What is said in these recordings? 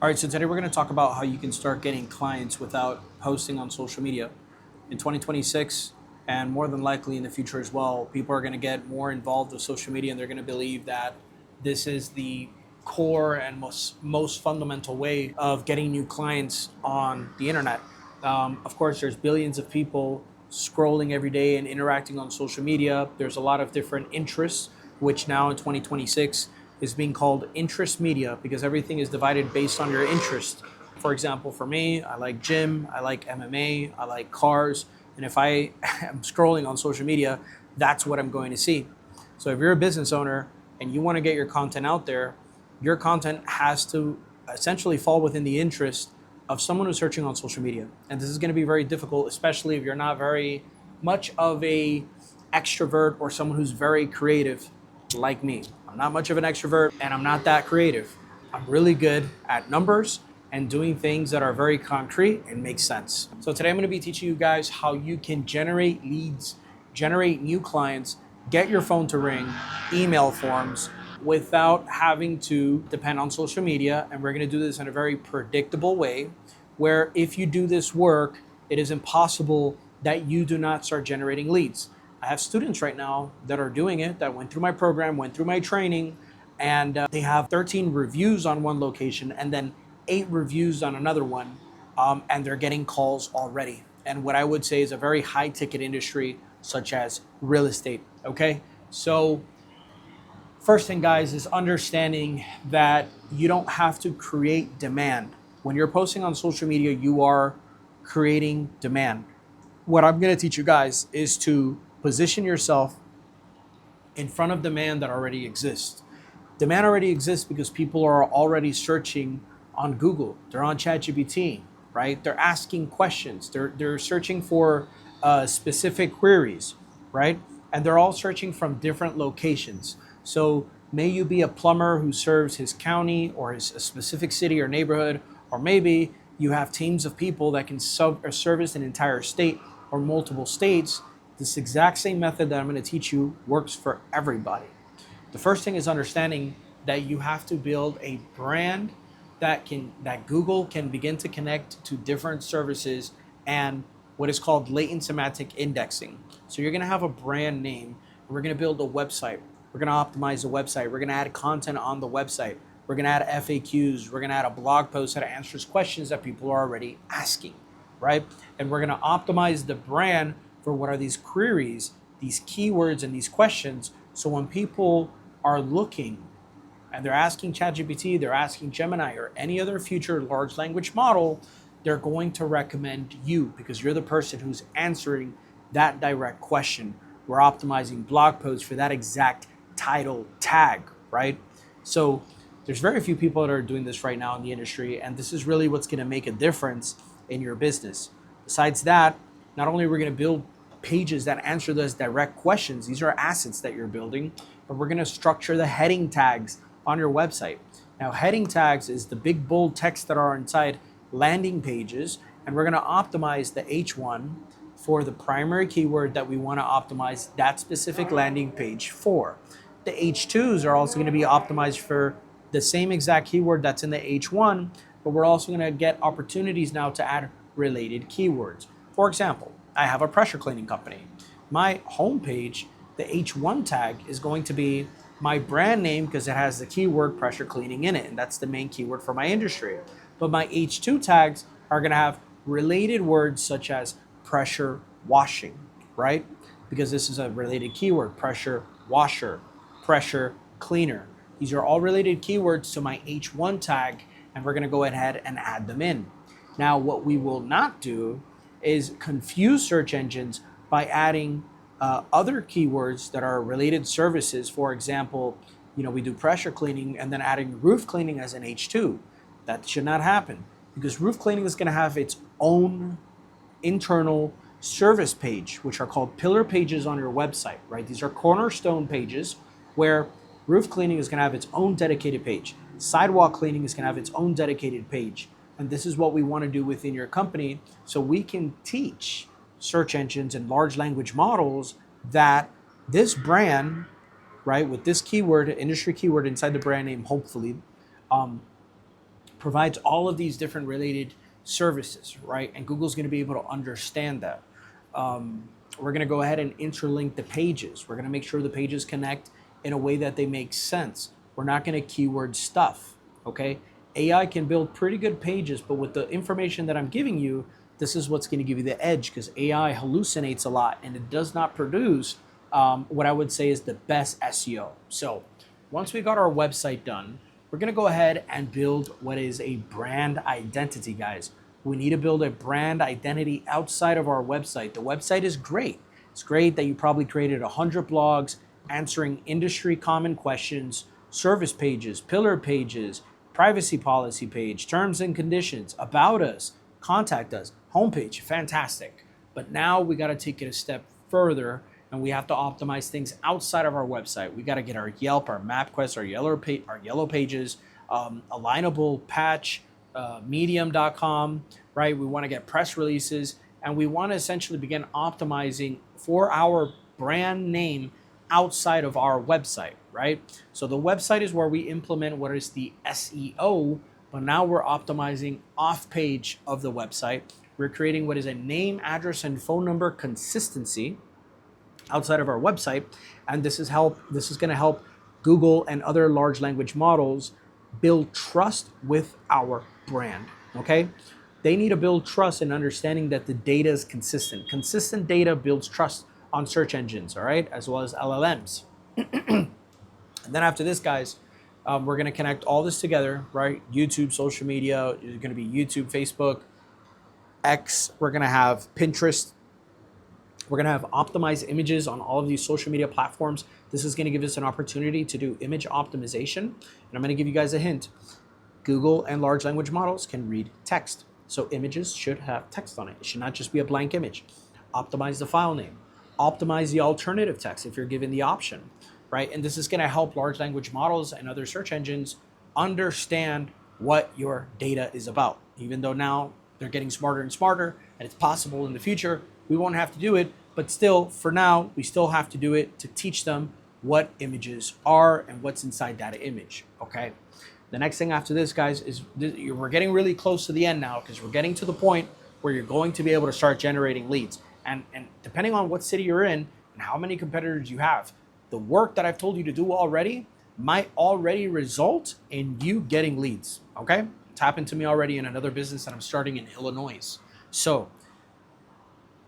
All right, so today we're going to talk about how you can start getting clients without posting on social media. In 2026, and more than likely in the future as well, people are going to get more involved with social media and they're going to believe that this is the core and most fundamental way of getting new clients on the internet. Of course, there's billions of people scrolling every day and interacting on social media. There's a lot of different interests, which now in 2026 is being called interest media because everything is divided based on your interest. For example, for me, I like gym, I like MMA, I like cars, and if I am scrolling on social media, that's what I'm going to see. So if you're a business owner and you want to get your content out there, your content has to essentially fall within the interest of someone who's searching on social media. And this is going to be very difficult, especially if you're not very much of a extrovert or someone who's very creative like me. I'm not much of an extrovert and I'm not that creative. I'm really good at numbers and doing things that are very concrete and make sense. So today I'm going to be teaching you guys how you can generate leads, generate new clients, get your phone to ring, email forms without having to depend on social media. And we're going to do this in a very predictable way where if you do this work, it is impossible that you do not start generating leads. I have students right now that are doing it, that went through my program, went through my training, and they have 13 reviews on one location and then 8 reviews on another one, and they're getting calls already. And what I would say is a very high ticket industry, such as real estate, okay? So first thing, guys, is understanding that you don't have to create demand. When you're posting on social media, you are creating demand. What I'm gonna teach you guys is to position yourself in front of demand that already exists. Demand already exists because people are already searching on Google. They're on ChatGPT, right? They're asking questions. They're searching for specific queries, right? And they're all searching from different locations. So may you be a plumber who serves his county or a specific city or neighborhood, or maybe you have teams of people that can service an entire state or multiple states. This exact same method that I'm going to teach you works for everybody. The first thing is understanding that you have to build a brand that Google can begin to connect to different services and what is called latent semantic indexing. So you're going to have a brand name, and we're going to build a website. We're going to optimize the website. We're going to add content on the website. We're going to add FAQs. We're going to add a blog post that answers questions that people are already asking, right? And we're going to optimize the brand for what are these queries, these keywords, and these questions. So when people are looking and they're asking ChatGPT, they're asking Gemini or any other future large language model, they're going to recommend you because you're the person who's answering that direct question. We're optimizing blog posts for that exact title tag, right? So there's very few people that are doing this right now in the industry, and this is really what's going to make a difference in your business. Besides that, not only are we going to build pages that answer those direct questions, these are assets that you're building, but we're going to structure the heading tags on your website. Now, heading tags is the big bold text that are inside landing pages, and we're going to optimize the H1 for the primary keyword that we want to optimize that specific landing page for. The H2s are also going to be optimized for the same exact keyword that's in the H1, but we're also going to get opportunities now to add related keywords. For example, I have a pressure cleaning company. My homepage, the H1 tag, is going to be my brand name because it has the keyword pressure cleaning in it, and that's the main keyword for my industry. But my H2 tags are going to have related words such as pressure washing, right? Because this is a related keyword, pressure washer, pressure cleaner. These are all related keywords to my H1 tag, and we're going to go ahead and add them in. Now, what we will not do is confuse search engines by adding other keywords that are related services. For example, we do pressure cleaning and then adding roof cleaning as an H2. That should not happen because roof cleaning is going to have its own internal service page, which are called pillar pages on your website, right? These are cornerstone pages where roof cleaning is going to have its own dedicated page. Sidewalk cleaning is going to have its own dedicated page. And this is what we want to do within your company so we can teach search engines and large language models that this brand, right, with this keyword, industry keyword inside the brand name, hopefully, provides all of these different related services, right? And Google's going to be able to understand that. We're going to go ahead and interlink the pages. We're going to make sure the pages connect in a way that they make sense. We're not going to keyword stuff, okay? AI can build pretty good pages, but with the information that I'm giving you, this is what's going to give you the edge, because AI hallucinates a lot and it does not produce what I would say is the best SEO. So once we got our website done, we're going to go ahead and build what is a brand identity, guys. We need to build a brand identity outside of our website. The website is great. It's great that you probably created 100 blogs answering industry common questions, service pages, pillar pages, privacy policy page, terms and conditions, about us, contact us, homepage, fantastic. But now we got to take it a step further and we have to optimize things outside of our website. We got to get our Yelp, our MapQuest, our yellow pages, alignable patch, medium.com, right? We want to get press releases and we want to essentially begin optimizing for our brand name outside of our website, right? So the website is where we implement what is the SEO, but now we're optimizing off page of the website. We're creating what is a name, address, and phone number consistency outside of our website. And this is going to help Google and other large language models build trust with our brand, okay? They need to build trust in understanding that the data is consistent. Consistent data builds trust on search engines, all right, as well as LLMs. And then after this, guys, we're going to connect all this together, right? YouTube, social media, it's going to be YouTube, Facebook, X. We're going to have Pinterest. We're going to have optimized images on all of these social media platforms. This is going to give us an opportunity to do image optimization. And I'm going to give you guys a hint. Google and large language models can read text. So images should have text on it. It should not just be a blank image. Optimize the file name. Optimize the alternative text if you're given the option, right? And this is going to help large language models and other search engines understand what your data is about. Even though now they're getting smarter and smarter, and it's possible in the future we won't have to do it, but still, for now, we still have to do it to teach them what images are and what's inside that image, okay? The next thing after this, guys, is we're getting really close to the end now because we're getting to the point where you're going to be able to start generating leads. And depending on what city you're in and how many competitors you have, the work that I've told you to do already might already result in you getting leads, okay? It's happened to me already in another business that I'm starting in Illinois. So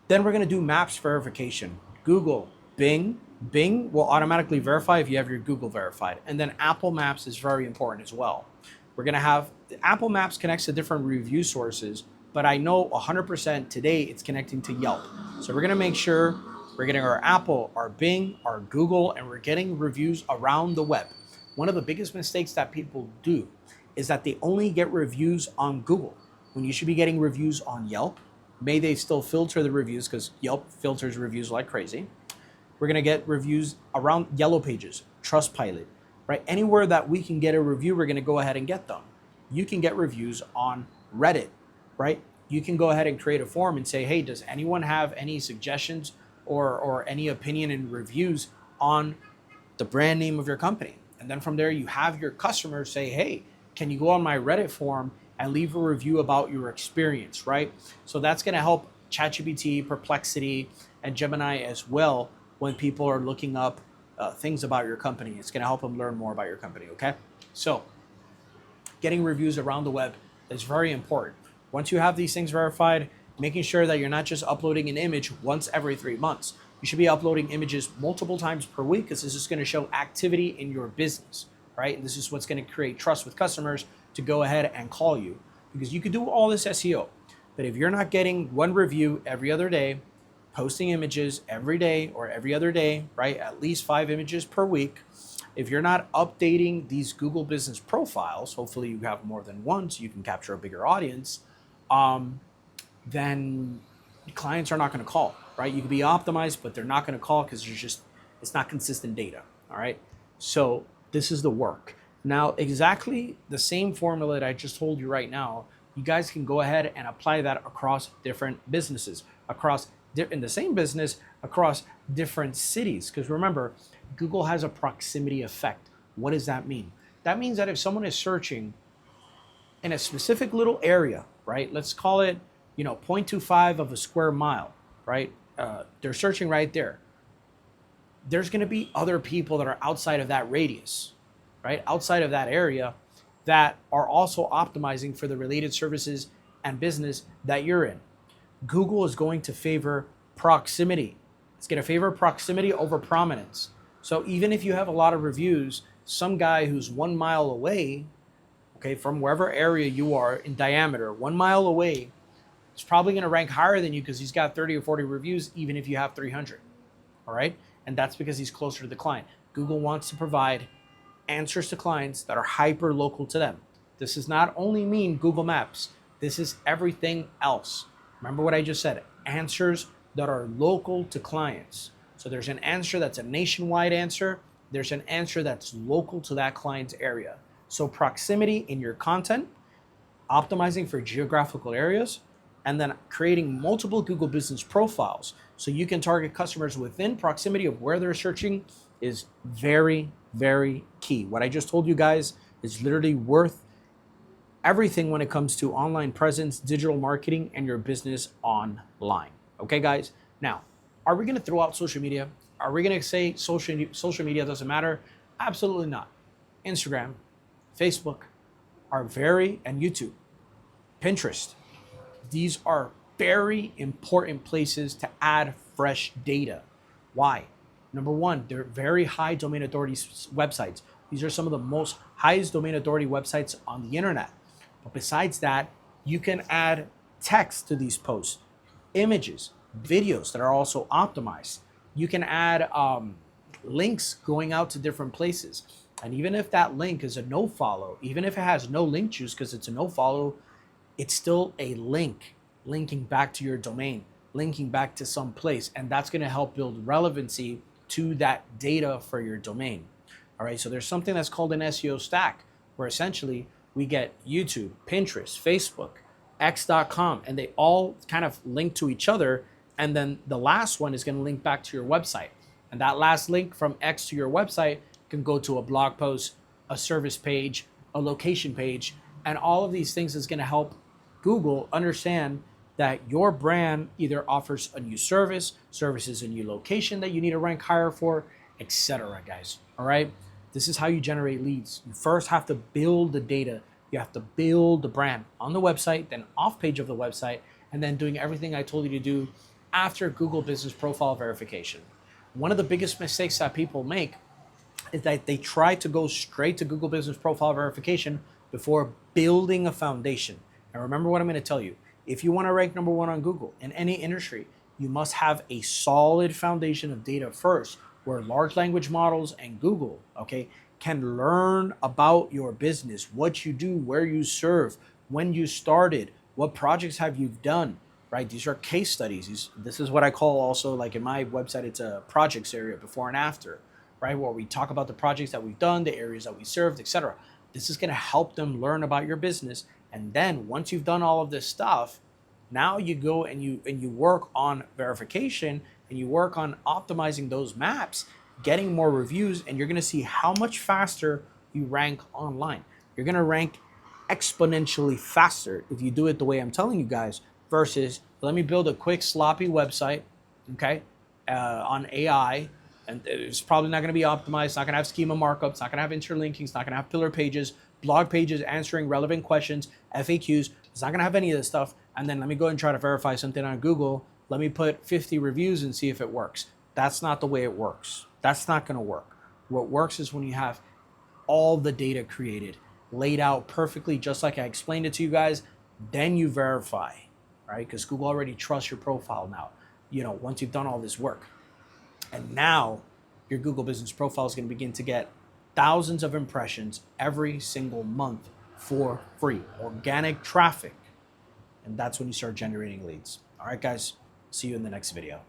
then we're going to do maps verification. Google, Bing. Bing will automatically verify if you have your Google verified. And then Apple Maps is very important as well. We're going to have Apple Maps connects to different review sources, but I know 100% today it's connecting to Yelp. So we're going to make sure we're getting our Apple, our Bing, our Google, and we're getting reviews around the web. One of the biggest mistakes that people do is that they only get reviews on Google when you should be getting reviews on Yelp. May they still filter the reviews because Yelp filters reviews like crazy. We're going to get reviews around Yellow Pages, Trustpilot, right? Anywhere that we can get a review, we're going to go ahead and get them. You can get reviews on Reddit, right? You can go ahead and create a form and say, hey, does anyone have any suggestions or any opinion and reviews on the brand name of your company? And then from there, you have your customers say, hey, can you go on my Reddit form and leave a review about your experience, right? So that's going to help ChatGPT, Perplexity, and Gemini as well when people are looking up things about your company. It's going to help them learn more about your company, okay? So getting reviews around the web is very important. Once you have these things verified, making sure that you're not just uploading an image once every 3 months. You should be uploading images multiple times per week because this is going to show activity in your business, right? And this is what's going to create trust with customers to go ahead and call you, because you could do all this SEO, but if you're not getting one review every other day, posting images every day or every other day, right? At least 5 images per week. If you're not updating these Google business profiles, hopefully you have more than one so you can capture a bigger audience, then clients are not going to call, right? You can be optimized, but they're not going to call because it's not consistent data, all right? So this is the work. Now, exactly the same formula that I just told you right now, you guys can go ahead and apply that across different businesses, in the same business, across different cities. Because remember, Google has a proximity effect. What does that mean? That means that if someone is searching in a specific little area, right? Let's call it, 0.25 of a square mile, right? They're searching right there. There's going to be other people that are outside of that radius, right? Outside of that area that are also optimizing for the related services and business that you're in. Google is going to favor proximity. It's going to favor proximity over prominence. So even if you have a lot of reviews, some guy who's 1 mile away, okay, from wherever area you are in diameter, 1 mile away, is probably going to rank higher than you because he's got 30 or 40 reviews, even if you have 300. All right. And that's because he's closer to the client. Google wants to provide answers to clients that are hyper local to them. This does not only mean Google Maps. This is everything else. Remember what I just said, answers that are local to clients. So there's an answer that's a nationwide answer. There's an answer that's local to that client's area. So proximity in your content, optimizing for geographical areas, and then creating multiple Google business profiles so you can target customers within proximity of where they're searching is very, very key. What I just told you guys is literally worth everything when it comes to online presence, digital marketing, and your business online. Okay, guys? Now, are we going to throw out social media? Are we going to say social media doesn't matter? Absolutely not. Instagram, Facebook and YouTube, Pinterest. These are very important places to add fresh data. Why? Number one, they're very high domain authority websites. These are some of the most highest domain authority websites on the internet. But besides that, you can add text to these posts, images, videos that are also optimized. You can add links going out to different places. And even if that link is a no follow, even if it has no link juice because it's a no follow, it's still a link linking back to your domain, linking back to some place. And that's going to help build relevancy to that data for your domain. All right. So there's something that's called an SEO stack where essentially we get YouTube, Pinterest, Facebook, X.com, and they all kind of link to each other. And then the last one is going to link back to your website. And that last link from X to your website can go to a blog post, a service page, a location page, and all of these things is going to help Google understand that your brand either offers a new services a new location that you need to rank higher for, etc. guys. All right. This is how you generate leads. You first have to build the data. You have to build the brand on the website, then off page of the website, and then doing everything I told you to do after Google Business Profile verification. One of the biggest mistakes that people make is that they try to go straight to Google Business Profile verification before building a foundation. And remember what I'm going to tell you. If you want to rank number one on Google in any industry, you must have a solid foundation of data first, where large language models and Google, okay, can learn about your business, what you do, where you serve, when you started, what projects have you done, right? These are case studies. This is what I call also, like in my website, it's a projects area, before and after, right? Where we talk about the projects that we've done, the areas that we served, etc. This is going to help them learn about your business. And then once you've done all of this stuff, now you go and you work on verification and you work on optimizing those maps, getting more reviews, and you're going to see how much faster you rank online. You're going to rank exponentially faster if you do it the way I'm telling you guys versus let me build a quick sloppy website, okay, on AI, and it's probably not going to be optimized. It's not going to have schema markups. It's not going to have interlinking. It's not going to have pillar pages, blog pages answering relevant questions, FAQs. It's not going to have any of this stuff. And then let me go and try to verify something on Google. Let me put 50 reviews and see if it works. That's not the way it works. That's not going to work. What works is when you have all the data created, laid out perfectly, just like I explained it to you guys, then you verify, right? Because Google already trusts your profile now, once you've done all this work. And now your Google Business Profile is going to begin to get thousands of impressions every single month for free, organic traffic. And that's when you start generating leads. All right, guys, see you in the next video.